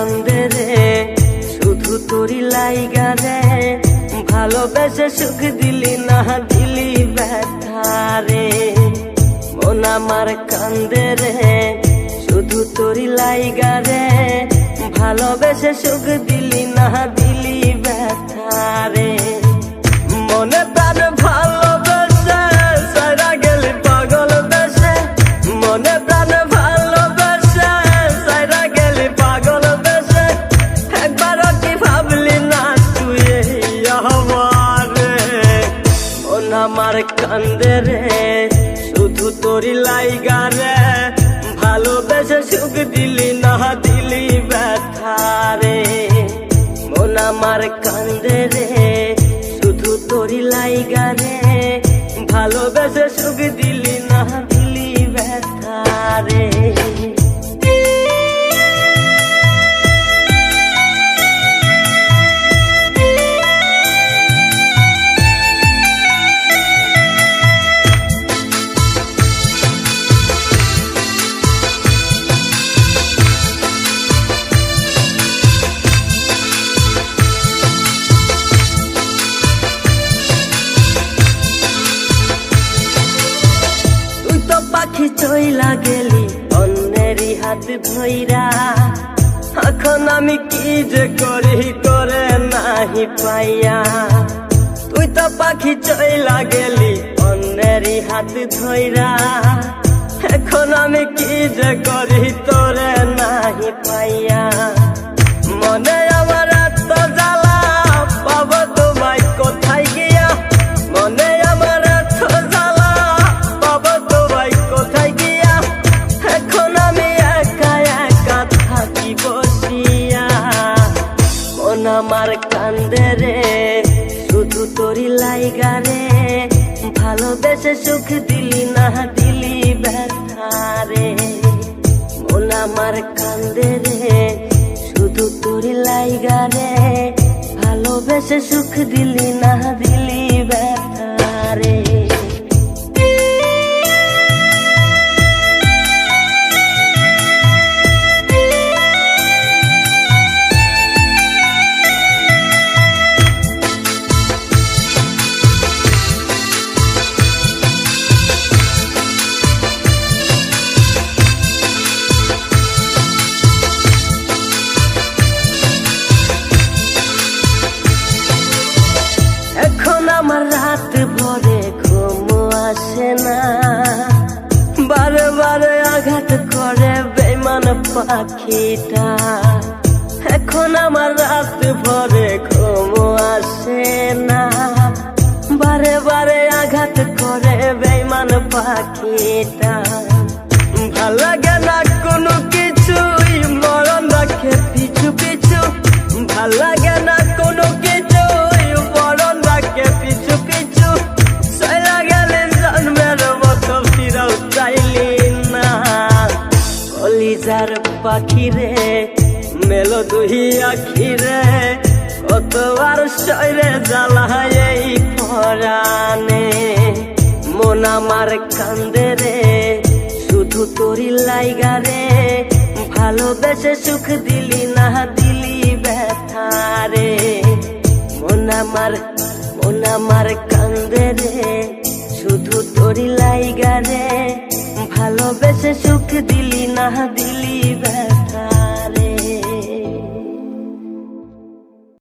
কান্দে রে শুধু তোরি লাইগা রে, ভালোবেসে সুখ দিলি না দিলি ব্যথা রে। মন আমার কান্দে রে শুধু তোরি লাইগা রে, ভালোবেসে সুখ দিলি না দিলি ব্যথা রে। মনে প্রাণ ভালোবেসে সারা গেলি পাগল বেশে, মনে প্রাণ ভালোবেসে সারা গেলি পাগল বেশে, একবারও কি ভাবলি না তুই আমার রে। মন আমার কান্দে রে শুধু তোরি লাইগা রে, ভালোবেসে সুখ দিলি না দিলি ব্যথা রে। মন আমার কান্দে রে শুধু তোরি লাইগা রে, ভালোবেসে সুখ দিলি না দিলি ব্যথা রে। পাখি চইলা গেলি অন্যেরই হাত ধইরা, এখন আমি কি যে করি করে নাহি পাইয়া। তুই তো পাখি চইলা গেলি অন্যেরই হাত ধইরা, এখন আমি কি যে করি তোরে নাহি পাইয়া। মনে আমার এত জ্বালা পাবো তোমায় কোথায় গিয়া, মনে আমার এত জ্বালা পাবো তোমায় কোথায় গিয়া, এখন আমি একা একা থাকি বসিয়া। মন আমার কান্দে রে শুধু তোরি লাইগা রে, ভালোবেসে সুখ দিলি না দিলি ব্যথা রে। মন আমার কান্দে রে শুধু তোরি লাইগা রে, ভালোবেসে সুখ দিলি না দিলি ব্যথা রে। এখন আমার রাত ভরে ঘুম আসে না, বারে বারে আঘাত করে বেঈমান পাখিটা। এখন আমার রাত ভরে ঘুম আসে না, বারে বারে আঘাত করে বেঈমান পাখিটা। ভাল লাগে না কোনো কিছুই মরণ রাখে পিছু পিছু, ভাল লাগে না কোনো কিছুই মরণ রাখে পিছু পিছু। চইলা গেলে জন্মের মতো ফিরাও চাইলি না, কলিজার পাখি রে মেলো দুই আখি রে, কতবার শৈরে জ্বালায় এই পরাণে। মন আমার কান্দে রে শুধু তোরি লাইগা রে, ভালোবেসে সুখ দিলি না দিলি ব্যথা রে। মন আমার কান্দে রে শুধু তোরি লাইগা রে, ভালোবেসে সুখ দিলি না দিলি ব্যথা।